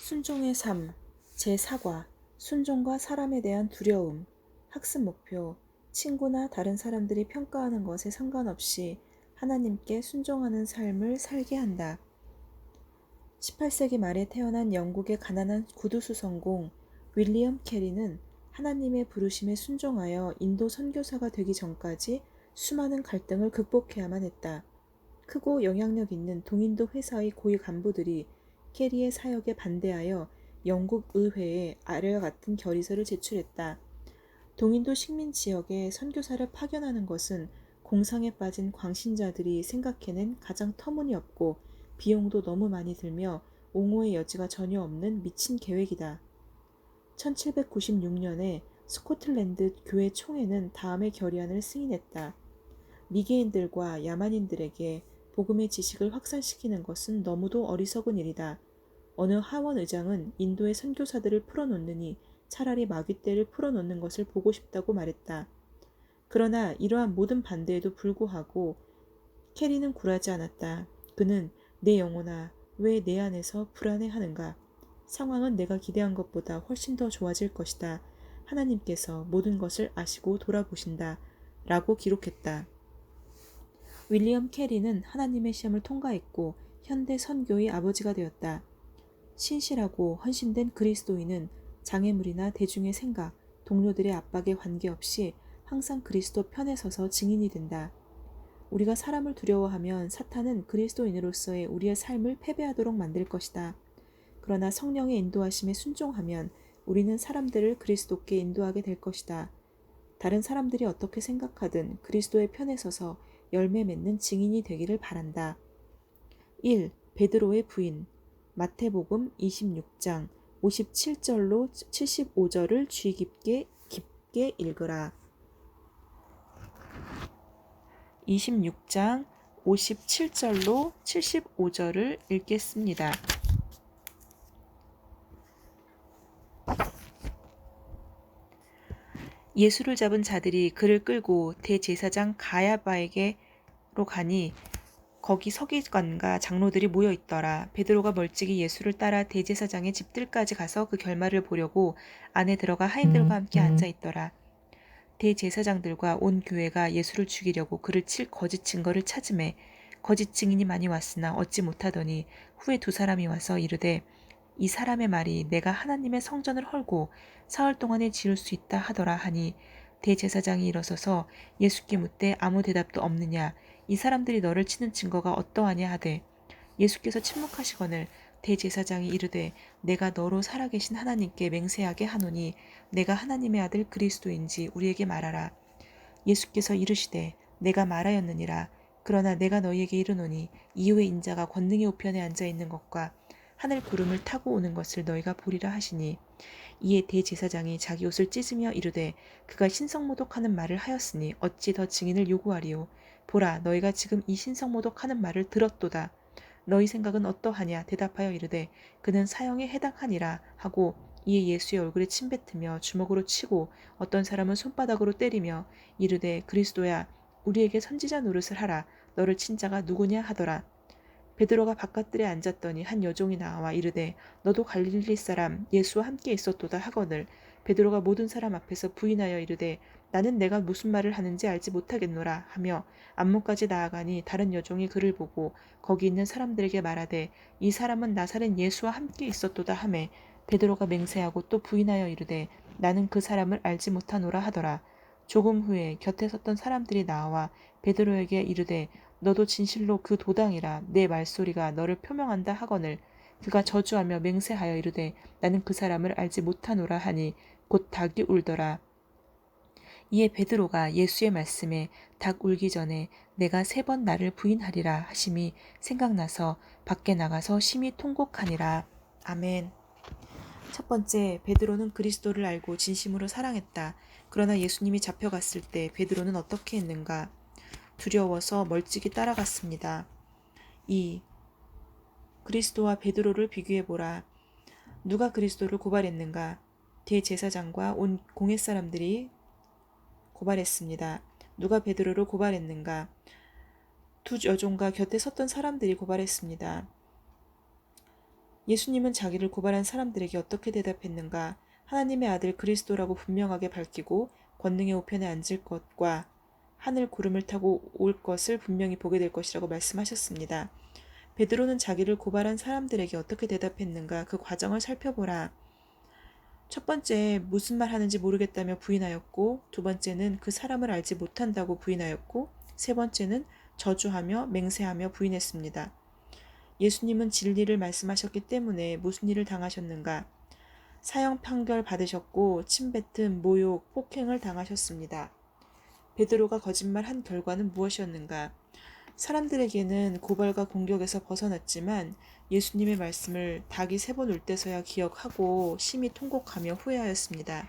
순종의 삶, 제4과, 순종과 사람에 대한 두려움, 학습 목표, 친구나 다른 사람들이 평가하는 것에 상관없이 하나님께 순종하는 삶을 살게 한다. 18세기 말에 태어난 영국의 가난한 구두수성공 윌리엄 캐리는 하나님의 부르심에 순종하여 인도 선교사가 되기 전까지 수많은 갈등을 극복해야만 했다. 크고 영향력 있는 동인도 회사의 고위 간부들이 캐리의 사역에 반대하여 영국 의회에 아래와 같은 결의서를 제출했다. 동인도 식민 지역에 선교사를 파견하는 것은 공상에 빠진 광신자들이 생각해낸 가장 터무니없고 비용도 너무 많이 들며 옹호의 여지가 전혀 없는 미친 계획이다. 1796년에 스코틀랜드 교회 총회는 다음의 결의안을 승인했다. 미개인들과 야만인들에게 복음의 지식을 확산시키는 것은 너무도 어리석은 일이다. 어느 하원 의장은 인도의 선교사들을 풀어놓느니 차라리 마귀떼를 풀어놓는 것을 보고 싶다고 말했다. 그러나 이러한 모든 반대에도 불구하고 캐리는 굴하지 않았다. 그는 내 영혼아, 왜 내 안에서 불안해하는가? 상황은 내가 기대한 것보다 훨씬 더 좋아질 것이다. 하나님께서 모든 것을 아시고 돌아보신다. 라고 기록했다. 윌리엄 캐리는 하나님의 시험을 통과했고 현대 선교의 아버지가 되었다. 신실하고 헌신된 그리스도인은 장애물이나 대중의 생각, 동료들의 압박에 관계없이 항상 그리스도 편에 서서 증인이 된다. 우리가 사람을 두려워하면 사탄은 그리스도인으로서의 우리의 삶을 패배하도록 만들 것이다. 그러나 성령의 인도하심에 순종하면 우리는 사람들을 그리스도께 인도하게 될 것이다. 다른 사람들이 어떻게 생각하든 그리스도의 편에 서서 열매 맺는 증인이 되기를 바란다. 1. 베드로의 부인 마태복음 26장 57절로 75절을 주의 깊게 읽으라. 26장 57절로 75절을 읽겠습니다. 예수를 잡은 자들이 그를 끌고 대제사장 가야바에게로 가니 거기 서기관과 장로들이 모여 있더라. 베드로가 멀찍이 예수를 따라 대제사장의 집들까지 가서 그 결말을 보려고 안에 들어가 하인들과 함께 앉아 있더라. 대제사장들과 온 교회가 예수를 죽이려고 그를 칠 거짓 증거를 찾음에 거짓 증인이 많이 왔으나 얻지 못하더니 후에 두 사람이 와서 이르되 이 사람의 말이 내가 하나님의 성전을 헐고 사흘 동안에 지을 수 있다 하더라 하니 대제사장이 일어서서 예수께 묻되 아무 대답도 없느냐 이 사람들이 너를 치는 증거가 어떠하냐 하되 예수께서 침묵하시거늘 대제사장이 이르되 내가 너로 살아계신 하나님께 맹세하게 하노니 내가 하나님의 아들 그리스도인지 우리에게 말하라. 예수께서 이르시되 내가 말하였느니라. 그러나 내가 너희에게 이르노니 이후의 인자가 권능의 우편에 앉아 있는 것과 하늘 구름을 타고 오는 것을 너희가 보리라 하시니 이에 대제사장이 자기 옷을 찢으며 이르되 그가 신성모독하는 말을 하였으니 어찌 더 증인을 요구하리요. 보라 너희가 지금 이 신성모독하는 말을 들었도다. 너희 생각은 어떠하냐 대답하여 이르되 그는 사형에 해당하니라 하고 이에 예수의 얼굴에 침뱉으며 주먹으로 치고 어떤 사람은 손바닥으로 때리며 이르되 그리스도야 우리에게 선지자 노릇을 하라. 너를 친 자가 누구냐 하더라. 베드로가 바깥들에 앉았더니 한 여종이 나와 이르되 너도 갈릴리 사람 예수와 함께 있었도다 하거늘 베드로가 모든 사람 앞에서 부인하여 이르되 나는 내가 무슨 말을 하는지 알지 못하겠노라 하며 안문까지 나아가니 다른 여종이 그를 보고 거기 있는 사람들에게 말하되 이 사람은 나사렛 예수와 함께 있었도다 하매 베드로가 맹세하고 또 부인하여 이르되 나는 그 사람을 알지 못하노라 하더라. 조금 후에 곁에 섰던 사람들이 나와 베드로에게 이르되 너도 진실로 그 도당이라 내 말소리가 너를 표명한다 하거늘 그가 저주하며 맹세하여 이르되 나는 그 사람을 알지 못하노라 하니 곧 닭이 울더라. 이에 베드로가 예수의 말씀에 닭 울기 전에 내가 3번 나를 부인하리라 하심이 생각나서 밖에 나가서 심히 통곡하니라. 아멘. 첫 번째, 베드로는 그리스도를 알고 진심으로 사랑했다. 그러나 예수님이 잡혀갔을 때 베드로는 어떻게 했는가? 두려워서 멀찍이 따라갔습니다. 2. 그리스도와 베드로를 비교해보라. 누가 그리스도를 고발했는가? 대제사장과 온 공회 사람들이 고발했습니다. 누가 베드로를 고발했는가? 두 여종과 곁에 섰던 사람들이 고발했습니다. 예수님은 자기를 고발한 사람들에게 어떻게 대답했는가? 하나님의 아들 그리스도라고 분명하게 밝히고 권능의 우편에 앉을 것과 하늘 구름을 타고 올 것을 분명히 보게 될 것이라고 말씀하셨습니다. 베드로는 자기를 고발한 사람들에게 어떻게 대답했는가? 그 과정을 살펴보라. 첫 번째, 무슨 말 하는지 모르겠다며 부인하였고, 두 번째는 그 사람을 알지 못한다고 부인하였고, 세 번째는 저주하며 맹세하며 부인했습니다. 예수님은 진리를 말씀하셨기 때문에 무슨 일을 당하셨는가? 사형 판결 받으셨고 침뱉음, 모욕, 폭행을 당하셨습니다. 베드로가 거짓말한 결과는 무엇이었는가? 사람들에게는 고발과 공격에서 벗어났지만 예수님의 말씀을 닭이 3번 울 때서야 기억하고 심히 통곡하며 후회하였습니다.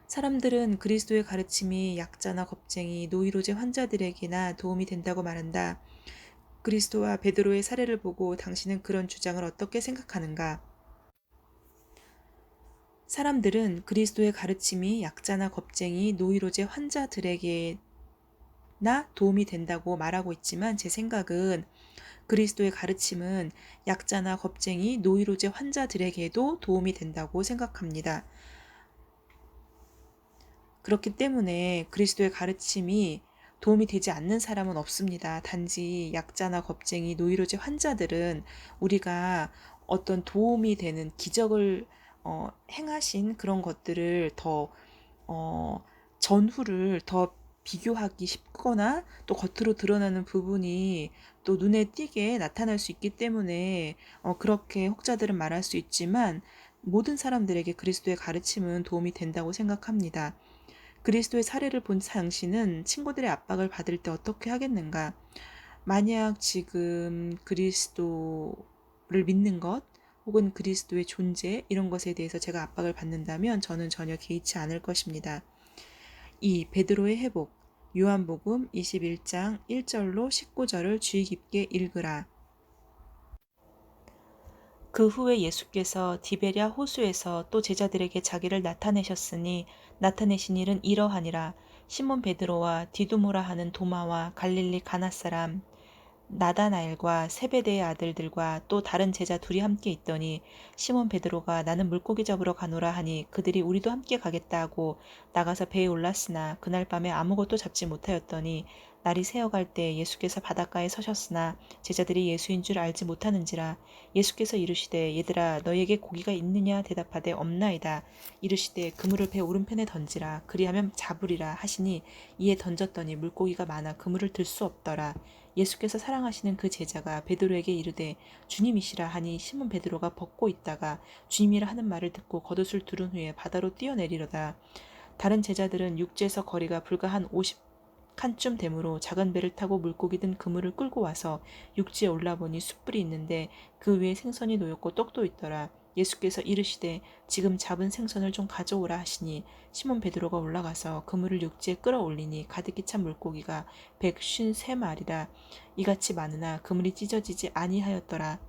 사람들은 그리스도의 가르침이 약자나 겁쟁이, 노이로제 환자들에게나 도움이 된다고 말한다. 그리스도와 베드로의 사례를 보고 당신은 그런 주장을 어떻게 생각하는가? 사람들은 그리스도의 가르침이 약자나 겁쟁이, 노이로제 환자들에게나 도움이 된다고 말하고 있지만 제 생각은 그리스도의 가르침은 약자나 겁쟁이, 노이로제 환자들에게도 도움이 된다고 생각합니다. 그렇기 때문에 그리스도의 가르침이 도움이 되지 않는 사람은 없습니다. 단지 약자나 겁쟁이, 노이로제 환자들은 우리가 어떤 도움이 되는 기적을 행하신 그런 것들을 더 전후를 더 비교하기 쉽거나 또 겉으로 드러나는 부분이 또 눈에 띄게 나타날 수 있기 때문에 그렇게 혹자들은 말할 수 있지만 모든 사람들에게 그리스도의 가르침은 도움이 된다고 생각합니다. 그리스도의 사례를 본 당신은 친구들의 압박을 받을 때 어떻게 하겠는가? 만약 지금 그리스도를 믿는 것 혹은 그리스도의 존재 이런 것에 대해서 제가 압박을 받는다면 저는 전혀 개의치 않을 것입니다. 2. 베드로의 회복. 요한복음 21장 1절로 19절을 주의 깊게 읽으라. 그 후에 예수께서 디베랴 호수에서 또 제자들에게 자기를 나타내셨으니 나타내신 일은 이러하니라. 시몬 베드로와 디두모라 하는 도마와 갈릴리 가나 사람 나다나엘과 세베대의 아들들과 또 다른 제자 둘이 함께 있더니 시몬 베드로가 나는 물고기 잡으러 가노라 하니 그들이 우리도 함께 가겠다 하고 나가서 배에 올랐으나 그날 밤에 아무것도 잡지 못하였더니 날이 새어갈 때 예수께서 바닷가에 서셨으나 제자들이 예수인 줄 알지 못하는지라. 예수께서 이르시되 얘들아 너희에게 고기가 있느냐 대답하되 없나이다. 이르시되 그물을 배 오른편에 던지라 그리하면 잡으리라 하시니 이에 던졌더니 물고기가 많아 그물을 들 수 없더라. 예수께서 사랑하시는 그 제자가 베드로에게 이르되 주님이시라 하니 시몬 베드로가 벗고 있다가 주님이라 하는 말을 듣고 겉옷을 두른 후에 바다로 뛰어내리려다. 다른 제자들은 육지에서 거리가 불과 한 50칸쯤 되므로 작은 배를 타고 물고기 든 그물을 끌고 와서 육지에 올라보니 숯불이 있는데 그 위에 생선이 놓였고 떡도 있더라. 예수께서 이르시되 지금 잡은 생선을 좀 가져오라 하시니 시몬 베드로가 올라가서 그물을 육지에 끌어올리니 가득히 찬 물고기가 153마리라. 이같이 많으나 그물이 찢어지지 아니하였더라.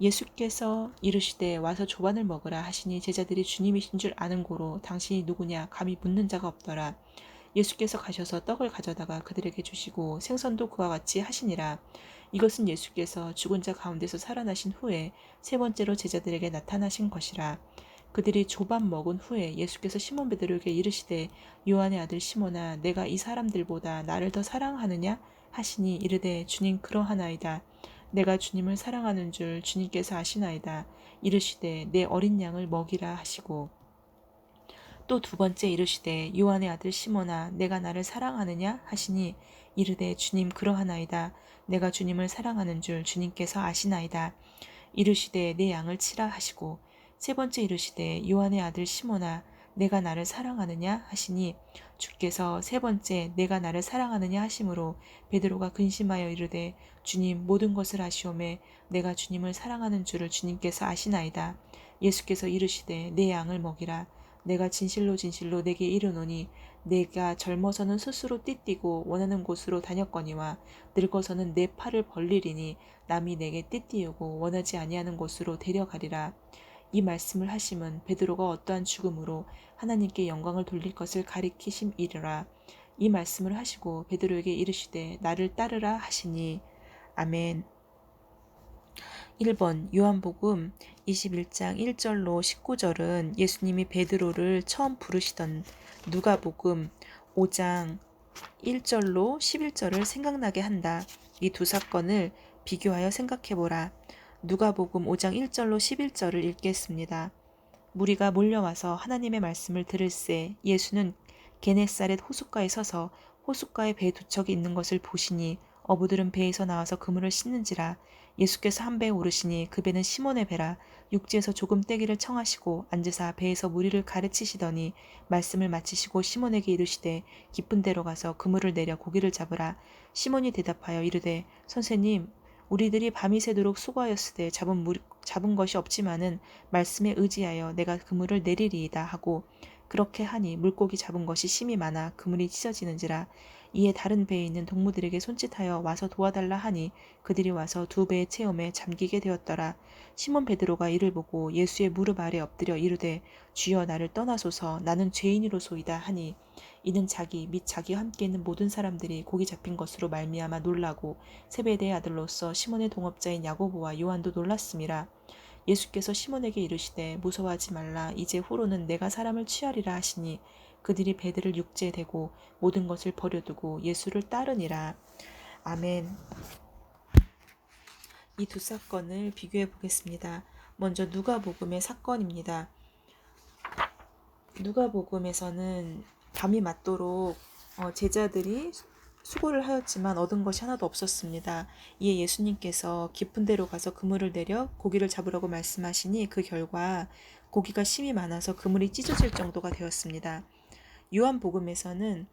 예수께서 이르시되 와서 조반을 먹으라 하시니 제자들이 주님이신 줄 아는 고로 당신이 누구냐 감히 묻는 자가 없더라. 예수께서 가셔서 떡을 가져다가 그들에게 주시고 생선도 그와 같이 하시니라. 이것은 예수께서 죽은 자 가운데서 살아나신 후에 3번째로 제자들에게 나타나신 것이라. 그들이 조반 먹은 후에 예수께서 시몬 베드로에게 이르시되 요한의 아들 시몬아 내가 이 사람들보다 나를 더 사랑하느냐 하시니 이르되 주님 그러하나이다. 내가 주님을 사랑하는 줄 주님께서 아시나이다. 이르시되 내 어린 양을 먹이라 하시고 또 2번째 이르시되 요한의 아들 시몬아 내가 나를 사랑하느냐 하시니 이르되 주님 그러하나이다. 내가 주님을 사랑하는 줄 주님께서 아시나이다. 이르시되 내 양을 치라 하시고 3번째 이르시되 요한의 아들 시몬아 내가 나를 사랑하느냐 하시니 주께서 3번째 내가 나를 사랑하느냐 하심으로 베드로가 근심하여 이르되 주님 모든 것을 아시오매 내가 주님을 사랑하는 줄을 주님께서 아시나이다. 예수께서 이르시되 내 양을 먹이라. 내가 진실로 진실로 내게 이르노니 내가 젊어서는 스스로 띠띠고 원하는 곳으로 다녔거니와 늙어서는 내 팔을 벌리리니 남이 내게 띠띠우고 원하지 아니하는 곳으로 데려가리라. 이 말씀을 하심은 베드로가 어떠한 죽음으로 하나님께 영광을 돌릴 것을 가리키심이리라. 이 말씀을 하시고 베드로에게 이르시되 나를 따르라 하시니 아멘. 1번 요한복음 21장 1절로 19절은 예수님이 베드로를 처음 부르시던 누가복음 5장 1절로 11절을 생각나게 한다. 이 두 사건을 비교하여 생각해보라. 누가복음 5장 1절로 11절을 읽겠습니다. 무리가 몰려와서 하나님의 말씀을 들을새 예수는 게네사렛 호숫가에 서서 호숫가에 배 두 척이 있는 것을 보시니 어부들은 배에서 나와서 그물을 씻는지라. 예수께서 한 배에 오르시니 그 배는 시몬의 배라. 육지에서 조금 떼기를 청하시고 앉으사 배에서 무리를 가르치시더니 말씀을 마치시고 시몬에게 이르시되 깊은 데로 가서 그물을 내려 고기를 잡으라. 시몬이 대답하여 이르되 선생님 우리들이 밤이 새도록 수고하였으되 잡은 것이 없지만은 말씀에 의지하여 내가 그물을 내리리이다 하고 그렇게 하니 물고기 잡은 것이 심이 많아 그물이 찢어지는지라. 이에 다른 배에 있는 동무들에게 손짓하여 와서 도와달라 하니 그들이 와서 두 배의 체험에 잠기게 되었더라. 시몬 베드로가 이를 보고 예수의 무릎 아래 엎드려 이르되 주여 나를 떠나소서 나는 죄인이로소이다 하니 이는 자기 및 자기와 함께 있는 모든 사람들이 고기 잡힌 것으로 말미암아 놀라고 세베대의 아들로서 시몬의 동업자인 야고보와 요한도 놀랐음이라. 예수께서 시몬에게 이르시되 무서워하지 말라. 이제 후로는 내가 사람을 취하리라 하시니 그들이 배들을 육지에 대고 모든 것을 버려두고 예수를 따르니라. 아멘. 이 두 사건을 비교해 보겠습니다. 먼저 누가복음의 사건입니다. 누가복음에서는 밤이 맞도록 제자들이 수고를 하였지만 얻은 것이 하나도 없었습니다. 이에 예수님께서 깊은 데로 가서 그물을 내려 고기를 잡으라고 말씀하시니 그 결과 고기가 심이 많아서 그물이 찢어질 정도가 되었습니다. 요한복음에서는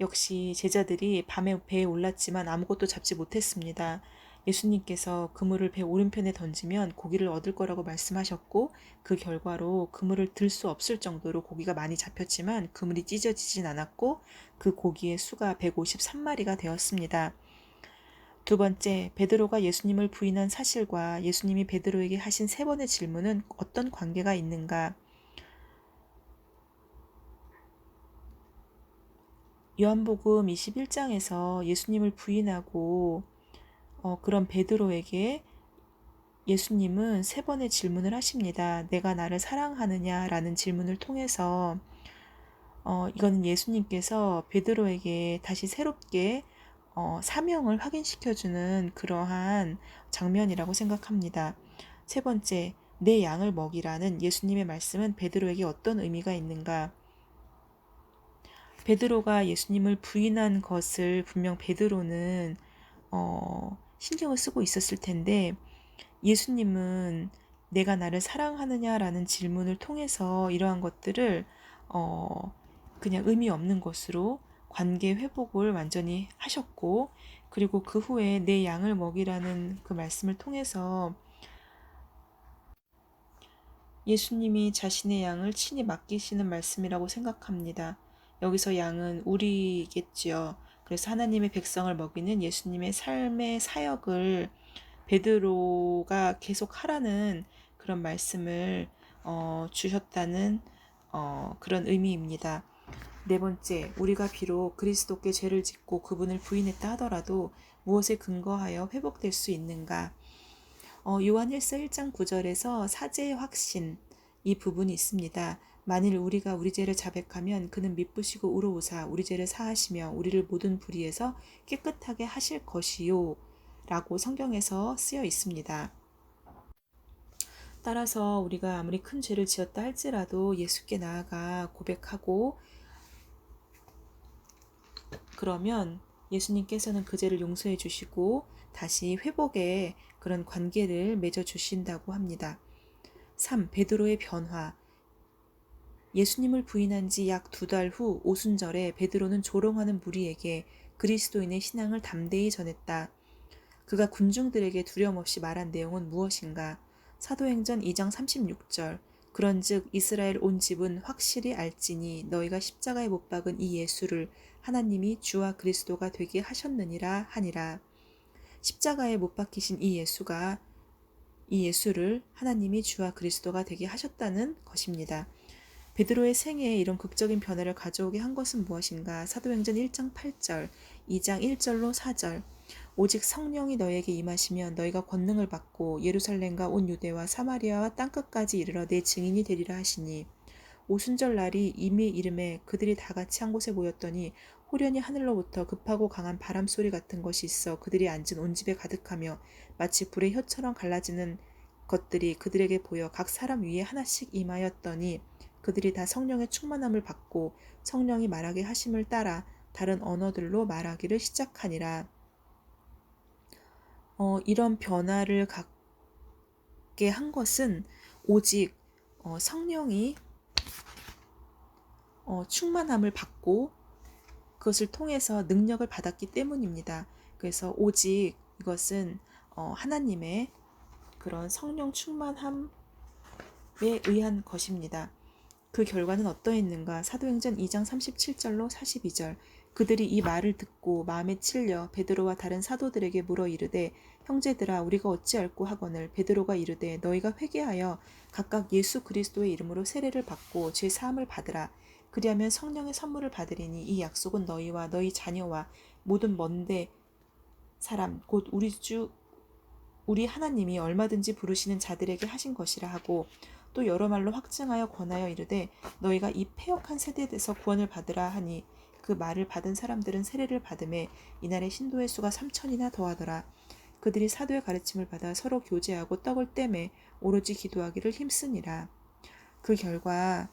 역시 제자들이 밤에 배에 올랐지만 아무것도 잡지 못했습니다. 예수님께서 그물을 배 오른편에 던지면 고기를 얻을 거라고 말씀하셨고 그 결과로 그물을 들 수 없을 정도로 고기가 많이 잡혔지만 그물이 찢어지진 않았고 그 고기의 수가 153마리가 되었습니다. 두 번째, 베드로가 예수님을 부인한 사실과 예수님이 베드로에게 하신 세 번의 질문은 어떤 관계가 있는가? 요한복음 21장에서 예수님을 부인하고 그런 베드로에게 예수님은 세 번의 질문을 하십니다. 내가 나를 사랑하느냐라는 질문을 통해서 이거는 예수님께서 베드로에게 다시 새롭게 사명을 확인시켜주는 그러한 장면이라고 생각합니다. 세 번째, 내 양을 먹이라는 예수님의 말씀은 베드로에게 어떤 의미가 있는가? 베드로가 예수님을 부인한 것을 분명 베드로는 신경을 쓰고 있었을 텐데 예수님은 내가 나를 사랑하느냐라는 질문을 통해서 이러한 것들을 그냥 의미 없는 것으로 관계 회복을 완전히 하셨고 그리고 그 후에 내 양을 먹이라는 그 말씀을 통해서 예수님이 자신의 양을 친히 맡기시는 말씀이라고 생각합니다. 여기서 양은 우리겠지요. 그래서 하나님의 백성을 먹이는 예수님의 삶의 사역을 베드로가 계속 하라는 그런 말씀을 주셨다는 그런 의미입니다. 네 번째, 우리가 비록 그리스도께 죄를 짓고 그분을 부인했다 하더라도 무엇에 근거하여 회복될 수 있는가? 요한일서 1장 9절에서 사죄의 확신 이 부분이 있습니다. 만일 우리가 우리 죄를 자백하면 그는 미쁘시고 의로우사 우리 죄를 사하시며 우리를 모든 불의에서 깨끗하게 하실 것이요 라고 성경에서 쓰여 있습니다. 따라서 우리가 아무리 큰 죄를 지었다 할지라도 예수께 나아가 고백하고 그러면 예수님께서는 그 죄를 용서해 주시고 다시 회복의 그런 관계를 맺어 주신다고 합니다. 3. 베드로의 변화. 예수님을 부인한 지 약 2달 후 오순절에 베드로는 조롱하는 무리에게 그리스도인의 신앙을 담대히 전했다. 그가 군중들에게 두려움없이 말한 내용은 무엇인가? 사도행전 2장 36절. 그런즉 이스라엘 온 집은 확실히 알지니 너희가 십자가에 못 박은 이 예수를 하나님이 주와 그리스도가 되게 하셨느니라 하니라. 십자가에 못 박히신 이 예수를 하나님이 주와 그리스도가 되게 하셨다는 것입니다. 베드로의 생애에 이런 극적인 변화를 가져오게 한 것은 무엇인가? 사도행전 1장 8절, 2장 1절로 4절. 오직 성령이 너에게 임하시면 너희가 권능을 받고 예루살렘과 온 유대와 사마리아와 땅끝까지 이르러 내 증인이 되리라 하시니 오순절 날이 이미 이름에 그들이 다 같이 한 곳에 모였더니 호련히 하늘로부터 급하고 강한 바람 소리 같은 것이 있어 그들이 앉은 온 집에 가득하며 마치 불의 혀처럼 갈라지는 것들이 그들에게 보여 각 사람 위에 하나씩 임하였더니 그들이 다 성령의 충만함을 받고 성령이 말하게 하심을 따라 다른 언어들로 말하기를 시작하니라. 이런 변화를 갖게 한 것은 오직 성령이 충만함을 받고 그것을 통해서 능력을 받았기 때문입니다. 그래서 오직 이것은 하나님의 그런 성령 충만함에 의한 것입니다. 그 결과는 어떠했는가? 사도행전 2장 37절로 42절. 그들이 이 말을 듣고 마음에 찔려 베드로와 다른 사도들에게 물어 이르되 형제들아 우리가 어찌할꼬 하거늘 베드로가 이르되 너희가 회개하여 각각 예수 그리스도의 이름으로 세례를 받고 죄 사함을 받으라. 그리하면 성령의 선물을 받으리니 이 약속은 너희와 너희 자녀와 모든 먼데 사람 곧 우리 하나님이 얼마든지 부르시는 자들에게 하신 것이라 하고 또 여러 말로 확증하여 권하여 이르되 너희가 이 패역한 세대에서 구원을 받으라 하니 그 말을 받은 사람들은 세례를 받음에 이날의 신도의 수가 3천이나 더하더라. 그들이 사도의 가르침을 받아 서로 교제하고 떡을 떼매 오로지 기도하기를 힘쓰니라. 그 결과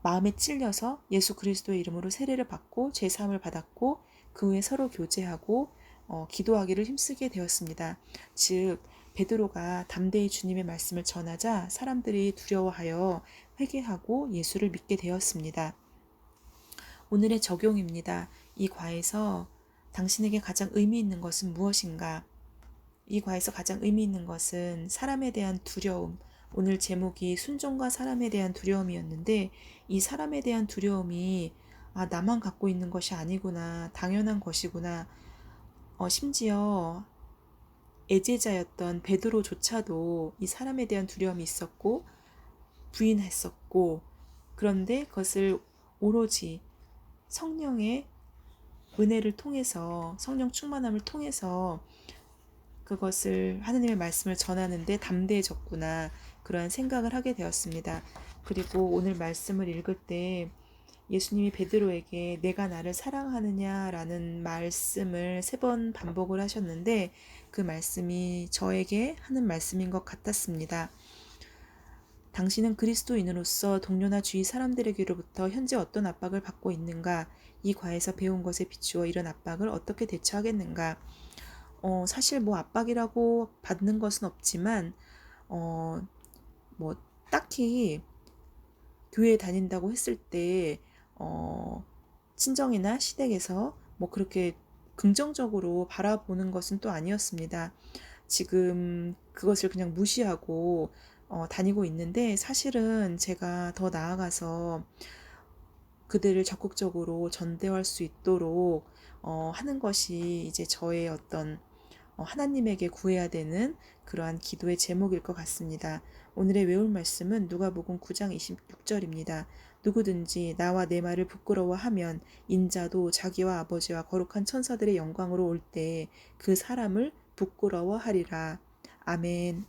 마음에 찔려서 예수 그리스도의 이름으로 세례를 받고 제사함을 받았고 그 후에 서로 교제하고 기도하기를 힘쓰게 되었습니다. 즉 베드로가 담대히 주님의 말씀을 전하자 사람들이 두려워하여 회개하고 예수를 믿게 되었습니다. 오늘의 적용입니다. 이 과에서 당신에게 가장 의미 있는 것은 무엇인가? 이 과에서 가장 의미 있는 것은 사람에 대한 두려움. 오늘 제목이 순종과 사람에 대한 두려움이었는데 이 사람에 대한 두려움이 나만 갖고 있는 것이 아니구나. 당연한 것이구나. 심지어 애제자였던 베드로조차도 이 사람에 대한 두려움이 있었고 부인했었고 그런데 그것을 오로지 성령의 은혜를 통해서 성령 충만함을 통해서 그것을 하느님의 말씀을 전하는데 담대해졌구나 그러한 생각을 하게 되었습니다. 그리고 오늘 말씀을 읽을 때 예수님이 베드로에게 내가 나를 사랑하느냐라는 말씀을 3번 반복을 하셨는데 그 말씀이 저에게 하는 말씀인 것 같았습니다. 당신은 그리스도인으로서 동료나 주위 사람들에게로부터 현재 어떤 압박을 받고 있는가? 이 과에서 배운 것에 비추어 이런 압박을 어떻게 대처하겠는가? 사실 뭐 압박이라고 받는 것은 없지만 뭐 딱히 교회에 다닌다고 했을 때 친정이나 시댁에서 뭐 그렇게 긍정적으로 바라보는 것은 또 아니었습니다. 지금 그것을 그냥 무시하고 다니고 있는데 사실은 제가 더 나아가서 그들을 적극적으로 전대할 수 있도록 하는 것이 이제 저의 어떤 하나님에게 구해야 되는 그러한 기도의 제목일 것 같습니다. 오늘의 외울 말씀은 누가복음 9장 26절입니다. 누구든지 나와 내 말을 부끄러워하면 인자도 자기와 아버지와 거룩한 천사들의 영광으로 올 때에 그 사람을 부끄러워하리라. 아멘.